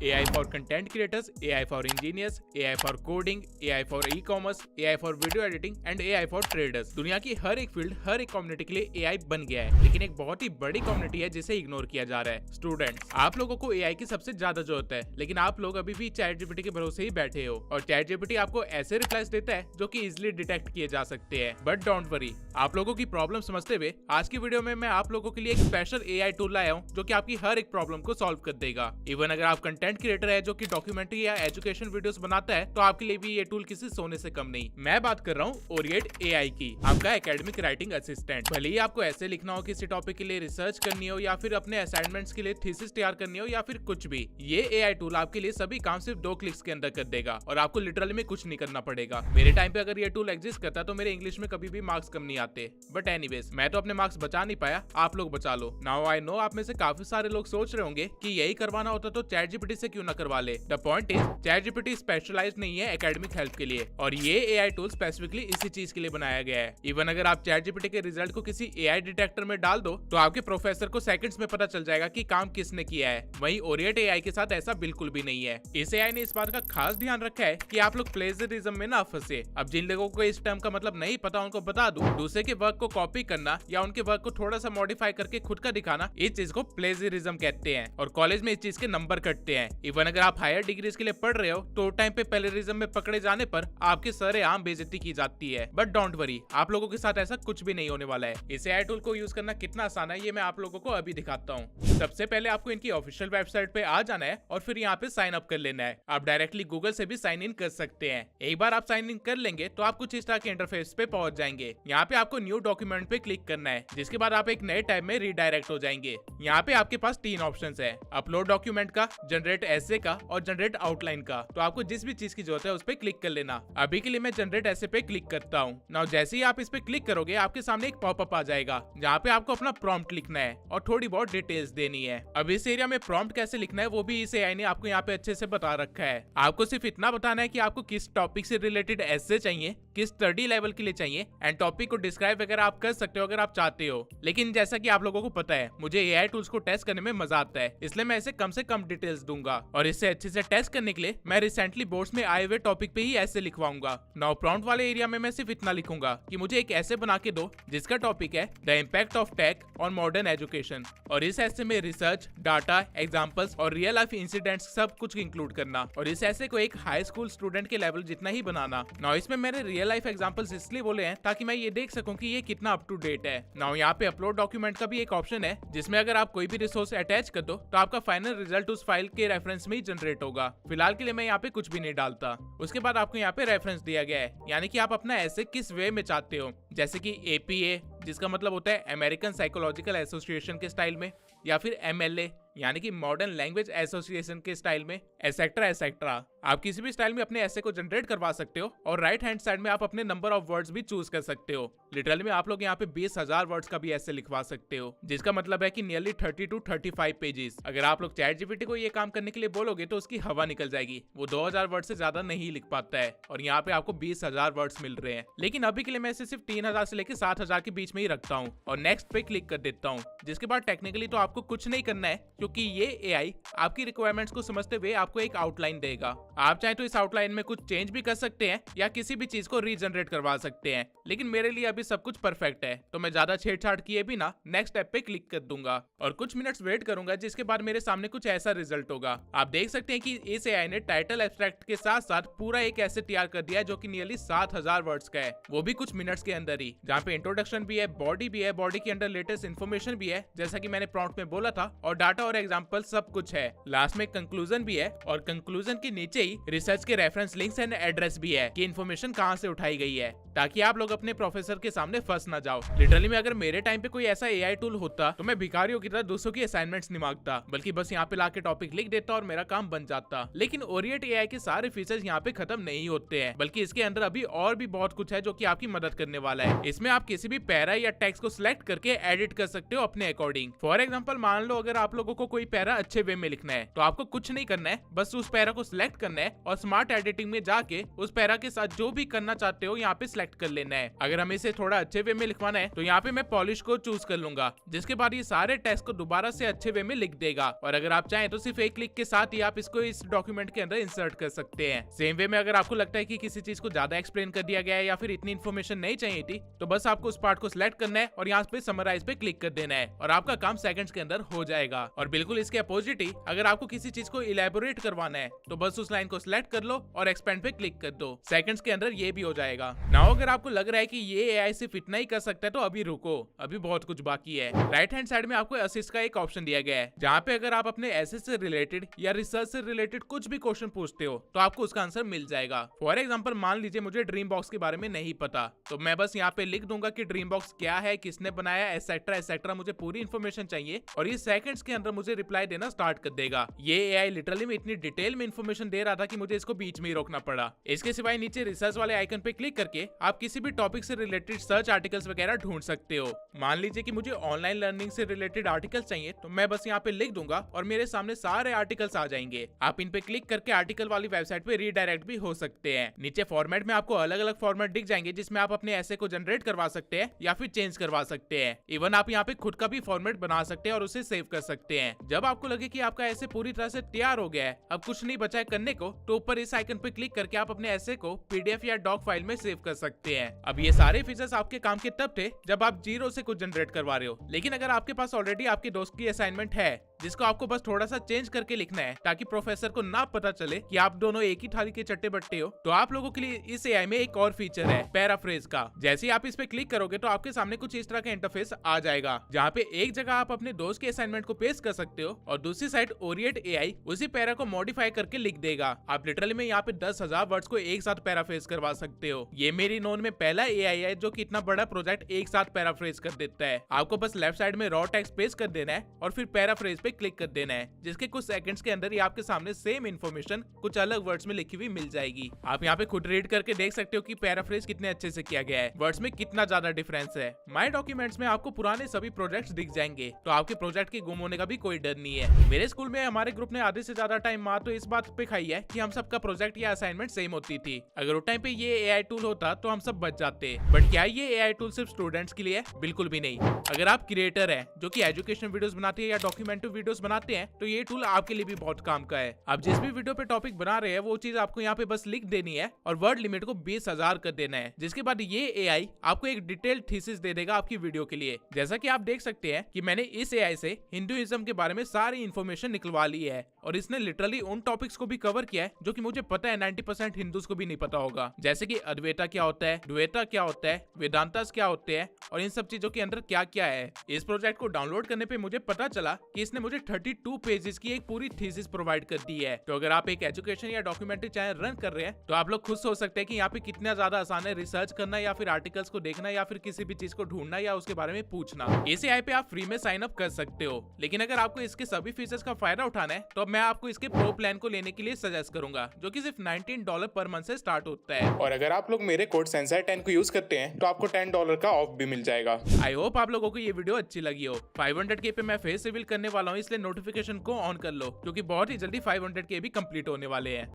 AI for content creators, AI for engineers, AI for coding, AI for e-commerce, AI for video editing and AI for traders। दुनिया की हर एक field, हर एक community के लिए AI बन गया है, लेकिन एक बहुत ही बड़ी कम्युनिटी है जिसे इग्नोर किया जा रहा है। स्टूडेंट्स, आप लोगों को AI की सबसे ज्यादा जरूरत है, लेकिन आप लोग अभी भी चैट जीपीटी के भरोसे ही बैठे हो और चैट जीपीटी आपको ऐसे रिप्लाईज देता है जो कि इजिली डिटेक्ट किए जा सकते हैं। बट डोंट वरी, आप लोगों की प्रॉब्लम समझते हुए आज की वीडियो में मैं आप लोगों के लिए एक स्पेशल AI टूल लाया हूँ जो कि आपकी हर एक प्रॉब्लम को सॉल्व कर देगा। इवन अगर आप कंटेंट क्रिएटर है जो कि डॉक्यूमेंट्री या एजुकेशन वीडियोस बनाता है तो आपके लिए भी ये टूल किसी सोने से कम नहीं। मैं बात कर रहा हूँ ओरिएट AI की, आपका एकेडमिक राइटिंग असिस्टेंट। भले ही आपको ऐसे लिखना हो, किसी टॉपिक के लिए रिसर्च करनी हो या फिर अपने असाइनमेंट्स के लिए थीसिस तैयार करनी हो या फिर कुछ भी, ये AI टूल आपके लिए सभी काम सिर्फ 2 क्लिक्स के अंदर कर देगा और आपको लिटरली में कुछ नहीं करना पड़ेगा। मेरे टाइम पे अगर ये टूल एग्जिस्ट करता तो मेरे इंग्लिश में कभी भी मार्क्स कम नहीं आते। बट एनीवेज, मैं तो अपने मार्क्स बचा नहीं पाया, आप लोग बचा लो। नाउ आई नो आप में से काफी सारे लोग सोच रहे होंगे कि यही करवाना होता तो चैट जीपीटी से क्यों ना करवा ले। The point is, ChatGPT specialised नहीं है एकेडमिक हेल्प के लिए और ये AI टूल स्पेसिफिकली इसी चीज के लिए बनाया गया है। इवन अगर आप चैट जीपीटी के रिजल्ट को किसी AI डिटेक्टर में डाल दो तो आपके प्रोफेसर को सेकंड्स में पता चल जाएगा कि काम किसने किया है। वहीं ओरिएट AI के साथ ऐसा बिल्कुल भी नहीं है। इस AI ने इस बात का खास ध्यान रखा है कि आप लोग प्लेजरिज्म में ना फंसे। अब जिन लोगों को इस टर्म का मतलब नहीं पता उनको बता दूं, दूसरे के वर्क को कॉपी करना या उनके वर्क को थोड़ा सा मॉडिफाई करके खुद का दिखाना, इस चीज को प्लेजरिज्म कहते हैं और कॉलेज में इस चीज के नंबर कटते हैं। इवन अगर आप हायर डिग्रीज के लिए पढ़ रहे हो तो टाइम पे प्लेजरिज्म में पकड़े जाने पर आपके सरेआम बेइज्जती की जाती है। बट डोंट वरी, आप लोगों के साथ ऐसा कुछ भी नहीं होने वाला है। इस AI टूल को यूज करना कितना आसान है ये मैं आप लोगों को अभी दिखाता हूँ। सबसे पहले आपको इनकी ऑफिशियल वेबसाइट पे आ जाना है और फिर यहाँ पे साइन अप कर लेना है। आप डायरेक्टली गूगल से भी साइन इन कर सकते हैं। एक बार आप साइन इन कर लेंगे तो आप कुछ इस तरह के इंटरफेस पे पहुंच जाएंगे। यहाँ पे आपको न्यू डॉक्यूमेंट पे क्लिक करना है, जिसके बाद आप एक नए टैब में रीडायरेक्ट हो जाएंगे। यहाँ पे आपके पास 3 ऑप्शंस है, अपलोड डॉक्यूमेंट का, जनरेट एसे का और जनरेट आउटलाइन का। तो आपको जिस भी चीज की जरूरत है उस पे क्लिक कर लेना। अभी के लिए मैं जनरेट एसे पे क्लिक करता हूँ। नाउ जैसे ही आप इस पे क्लिक करोगे आपके सामने एक पॉपअप आ जाएगा जहाँ पे आपको अपना प्रॉम्प्ट लिखना है और थोड़ी बहुत डिटेल्स देनी है। अब इस एरिया में प्रॉम्प्ट कैसे लिखना है वो भी इस AI ने आपको यहाँ पे अच्छे से बता रखा है। आपको सिर्फ इतना बताना है कि आपको किस टॉपिक से रिलेटेड एसे चाहिए, किस स्टडी लेवल के लिए चाहिए एंड टॉपिक को डिस्क्राइब वगैरह आप कर सकते हो अगर आप चाहते हो। लेकिन जैसा कि आप लोगों को पता है मुझे AI टूल्स को टेस्ट करने में मजा आता है, इसलिए मैं इसे कम से कम डिटेल्स दूंगा और इससे अच्छे से टेस्ट करने के लिए मैं रिसेंटली बोर्ड्स में आए हुए टॉपिक पे ही ऐसे लिखवाऊंगा। नाउ प्रॉम्प्ट वाले एरिया में मैं सिर्फ इतना लिखूंगा कि मुझे एक ऐसे बना के दो जिसका टॉपिक है the impact of tech on modern education और इस ऐसे में रिसर्च, डाटा, एग्जांपल्स और रियल लाइफ इंसिडेंट्स सब कुछ इंक्लूड करना और इस ऐसे को एक हाई स्कूल स्टूडेंट के लेवल जितना ही बनाना। नाउ इसमें मैंने रियल लाइफ एग्जांपल्स इसलिए बोले हैं ताकि मैं ये देख सकूं कि ये कितना अप टू डेट है। नाउ यहाँ पे अपलोड डॉक्यूमेंट का भी एक ऑप्शन है जिसमें अगर आप कोई भी रिसोर्स अटैच कर दो तो आपका फाइनल रिजल्ट उस फाइल के रेफरेंस में ही जनरेट होगा। फिलहाल के लिए मैं यहाँ पे कुछ भी नहीं डालता। उसके बाद आपको यहाँ पे रेफरेंस दिया गया है, यानी कि आप अपना ऐसे किस वे में चाहते हो, जैसे कि APA जिसका मतलब होता है अमेरिकन साइकोलॉजिकल एसोसिएशन के स्टाइल में, या फिर MLA यानी कि मॉडर्न लैंग्वेज एसोसिएशन के स्टाइल में, एसेक्ट्रा एसेक्ट्रा। आप किसी भी स्टाइल में अपने ऐसे को जनरेट करवा सकते हो और राइट हैंड साइड में आप अपने नंबर ऑफ वर्ड्स भी चूज कर सकते हो। लिटरली में आप लोग यहाँ पे 20,000 वर्ड्स का भी ऐसे लिखवा सकते हो, जिसका मतलब है कि नियरली 30 to 35 पेजेस। अगर आप लोग चैट जीपीटी को ये काम करने के लिए बोलोगे तो उसकी हवा निकल जाएगी, वो 2000 वर्ड से ज्यादा नहीं लिख पाता है और यहाँ पे आपको 20,000 वर्ड्स मिल रहे हैं। लेकिन अभी के लिए मैं इसे सिर्फ 3000 से लेकर 7000 के बीच में ही रखता हूँ और नेक्स्ट पे क्लिक कर देता हूँ। जिसके बाद टेक्निकली तो आपको कुछ नहीं करना है क्योंकि ये AI आपकी रिक्वायरमेंट्स को समझते हुए आपको एक आउटलाइन देगा। आप चाहे तो इस आउटलाइन में कुछ चेंज भी कर सकते हैं या किसी भी चीज को रीजनरेट करवा सकते हैं, लेकिन मेरे लिए अभी सब कुछ परफेक्ट है तो मैं ज्यादा छेड़छाड़ किए बिना नेक्स्ट स्टेप पे क्लिक कर दूंगा और कुछ मिनट्स वेट करूंगा, जिसके बाद मेरे सामने कुछ ऐसा रिजल्ट होगा। आप देख सकते हैं कि इस AI ने टाइटल एब्स्ट्रैक्ट के साथ साथ पूरा एक ऐसे तैयार कर दिया है जो कि नियरली 7000 वर्ड्स का है, वो भी कुछ मिनट्स के अंदर ही, जहाँ पे इंट्रोडक्शन भी है, बॉडी भी है, बॉडी के अंदर लेटेस्ट इन्फॉर्मेशन भी है जैसा कि मैंने प्रॉम्प्ट में बोला था, और डाटा और एग्जांपल सब कुछ है। लास्ट में कंक्लूजन भी है और कंक्लूजन के नीचे ही रिसर्च के रेफरेंस लिंक्स एंड एड्रेस भी है कि इन्फॉर्मेशन कहाँ से उठाई गई है, ताकि आप लोग अपने प्रोफेसर के सामने फंस ना जाओ। लिटरली में अगर मेरे टाइम पे कोई ऐसा AI टूल होता तो मैं भिखारियों की तरह दूसरों की असाइनमेंट्स नहीं मांगता, बल्कि बस यहाँ पे लाके टॉपिक लिख देता और मेरा काम बन जाता। लेकिन ओरिएट AI के सारे फीचर्स यहाँ पे खत्म नहीं होते हैं, बल्कि इसके अंदर अभी और भी बहुत कुछ है जो कि आपकी मदद करने वाला है। इसमें आप किसी भी पैरा या टेक्स्ट को सिलेक्ट करके एडिट कर सकते हो अपने अकॉर्डिंग। फॉर एग्जाम्पल मान लो अगर आप लोगों को कोई पैरा अच्छे वे में लिखना है तो आपको कुछ नहीं करना है, बस उस पैरा को सिलेक्ट करना है और स्मार्ट एडिटिंग में जाके उस पैरा के साथ जो भी करना चाहते हो यहाँ पे सेलेक्ट कर लेना है। अगर हमें इसे थोड़ा अच्छे वे में लिखवाना है तो यहाँ पे मैं पॉलिश को चूज कर लूंगा, जिसके बाद ये सारे टेक्स्ट को दोबारा से अच्छे वे में लिख देगा। और अगर आप चाहें तो सिर्फ एक क्लिक के साथ ही आप इसको इस डॉक्यूमेंट के अंदर इंसर्ट कर सकते हैं। सेम वे में अगर आपको लगता है कि किसी चीज को ज्यादा एक्सप्लेन कर दिया गया है या फिर इतनी इन्फॉर्मेशन नहीं चाहिए थी, तो बस आपको उस पार्ट को सिलेक्ट करना है और यहाँ पे समराइज पे क्लिक कर देना है और आपका काम सेकंड्स के अंदर हो जाएगा। और बिल्कुल इसके अपोजिट ही अगर आपको किसी चीज को इलेबोरेट करवाना है तो बस उस लाइन को सिलेक्ट कर लो और एक्सपेंड पे क्लिक कर दो, सेकंड्स के अंदर ये भी हो जाएगा। नाउ अगर आपको लग रहा है कि ये एआई सिर्फ इतना ही कर सकता है तो अभी रुको, अभी बहुत कुछ बाकी है। राइट हैंड साइड में आपको असिस्ट का एक ऑप्शन दिया गया है, जहाँ पे अगर आप अपने एसे से रिलेटेड या रिसर्च से रिलेटेड कुछ भी क्वेश्चन पूछते हो तो आपको उसका आंसर मिल जाएगा। फॉर एग्जाम्पल मान लीजिए मुझे ड्रीम बॉक्स के बारे में नहीं पता, तो मैं बस यहाँ पे लिख दूंगा कि ड्रीम बॉक्स क्या है, किसने बनाया, एटसेट्रा एटसेट्रा, मुझे पूरी इन्फॉर्मेशन चाहिए और ये सेकंड्स के अंदर मुझे रिप्लाई देना स्टार्ट कर देगा। ये एआई लिटरली में इतनी डिटेल में इन्फॉर्मेशन दे रहा था कि मुझे इसको बीच में ही रोकना पड़ा। इसके सिवाय नीचे रिसर्च वाले आइकन पे क्लिक करके आप किसी भी टॉपिक से रिलेटेड सर्च आर्टिकल्स वगैरह ढूंढ सकते हो। मान लीजिए कि मुझे ऑनलाइन लर्निंग से रिलेटेड आर्टिकल्स चाहिए, तो मैं बस यहाँ पे लिख दूंगा और मेरे सामने सारे आर्टिकल्स आ जाएंगे। आप इन पे क्लिक करके आर्टिकल वाली वेबसाइट पे रीडायरेक्ट भी हो सकते हैं। नीचे फॉर्मेट में आपको अलग अलग फॉर्मेट दिख जाएंगे जिसमें आप अपने ऐसे को जनरेट करवा सकते हैं या फिर चेंज करवा सकते हैं। इवन आप यहाँ पे खुद का भी फॉर्मेट बना सकते हैं और उसे सेव कर सकते हैं। जब आपको लगे कि आपका ऐसे पूरी तरह से तैयार हो गया है, अब कुछ नहीं बचा है करने को, तो ऊपर इस आइकन पे क्लिक करके आप अपने ऐसे को पीडीएफ या डॉक फाइल में सेव कर सकते हैं। अब ये सारे फीचर्स आपके काम के तब थे जब आप जीरो से कुछ जनरेट करवा रहे हो, लेकिन अगर आपके पास ऑलरेडी आपके दोस्त की असाइनमेंट है जिसको आपको बस थोड़ा सा चेंज करके लिखना है ताकि प्रोफेसर को ना पता चले कि आप दोनों एक ही थाली के चट्टे बट्टे हो, तो आप लोगों के लिए इस एआई में एक और फीचर है पैराफ्रेज का। जैसे ही आप इस पे क्लिक करोगे तो आपके सामने कुछ इस तरह का इंटरफेस आ जाएगा, जहाँ पे एक जगह आप अपने दोस्त के असाइनमेंट को पेस्ट कर सकते हो और दूसरी साइड ओरिएंट एआई उसी पैरा को मॉडिफाई करके लिख देगा। आप लिटरली में यहाँ पे 10,000 वर्ड्स को एक साथ पैराफ्रेज करवा सकते हो। ये मेरी नोन में पहला एआई है जो कि इतना बड़ा प्रोजेक्ट एक साथ पैराफ्रेज कर देता है। आपको बस लेफ्ट साइड में रॉ टेक्स्ट पेस्ट कर देना है और फिर पैराफ्रेज पे क्लिक कर देना है, जिसके कुछ सेकंड्स के अंदर ही आपके सामने सेम इन्फॉर्मेशन कुछ अलग वर्ड्स में लिखी हुई मिल जाएगी। आप यहाँ पे खुद रीड करके देख सकते हो कि पैराफ्रेज कितने अच्छे से किया गया है, वर्ड्स में कितना ज्यादा डिफरेंस है। माय डॉक्यूमेंट्स में आपको पुराने सभी प्रोजेक्ट्स दिख जाएंगे, तो आपके प्रोजेक्ट के गुम होने का भी कोई डर नहीं है। मेरे स्कूल में हमारे ग्रुप ने आधे से ज्यादा टाइम मार तो इस बात पे खाई है कि हम सबका प्रोजेक्ट या असाइनमेंट सेम होती थी। अगर उस टाइम पे ये एआई टूल होता तो हम सब बच जाते। बट क्या ये एआई टूल सिर्फ स्टूडेंट्स के लिए है? बिल्कुल भी नहीं। अगर आप क्रिएटर हैं जो कि एजुकेशन वीडियोस बनाते हैं या डॉक्यूमेंट्री वीडियोस बनाते हैं, तो ये टूल आपके लिए भी बहुत काम का है। आप जिस भी वीडियो पे टॉपिक बना रहे हैं वो चीज आपको यहाँ पे बस लिख देनी है और वर्ड लिमिट को 20,000 कर देना है, जिसके बाद ये एआई आपको एक डिटेल्ड थीसिस दे देगा आपकी वीडियो के लिए। जैसा कि आप देख सकते हैं कि मैंने इस एआई से हिंदुइज्म के बारे में सारी इन्फॉर्मेशन निकलवा ली है और इसने लिटरली उन टॉपिक्स को भी कवर किया है जो कि मुझे पता है 90% हिंदूज को भी नहीं पता होगा, जैसे कि अद्वैता क्या होता है, द्वैता क्या होता है, वेदांतास क्या होते हैं और इन सब चीजों के अंदर क्या क्या है। इस प्रोजेक्ट को डाउनलोड करने पे मुझे पता चला कि इसने मुझे 32 पेजेस की एक पूरी थीसिस प्रोवाइड कर दी है। तो अगर आप एक एजुकेशन या डॉक्यूमेंट्री चैनल रन कर रहे हैं तो आप लोग खुद सोच सकते हैं कि यहाँ पे कितना ज्यादा आसान है रिसर्च करना या फिर आर्टिकल्स को देखना या फिर किसी भी चीज को ढूंढना या उसके बारे में पूछना। इस एआई पे आप फ्री में साइन अप कर सकते हो, लेकिन अगर आपको इसके सभी फीचर्स का फायदा उठाना है तो मैं आपको इसके प्रो प्लान को लेने के लिए सजेस्ट करूंगा, जो कि सिर्फ $19 पर मंथ से स्टार्ट होता है। और अगर आप लोग मेरे कोड सेंसर10 को यूज करते हैं तो आपको $10 का ऑफ भी मिल जाएगा। आई होप आप लोगों को ये वीडियो अच्छी लगी हो। 500K पे मैं फेस रिवील करने वाला हूँ, इसलिए नोटिफिकेशन को ऑन कर लो क्योंकि बहुत ही जल्दी 500K भी कंप्लीट होने वाले हैं।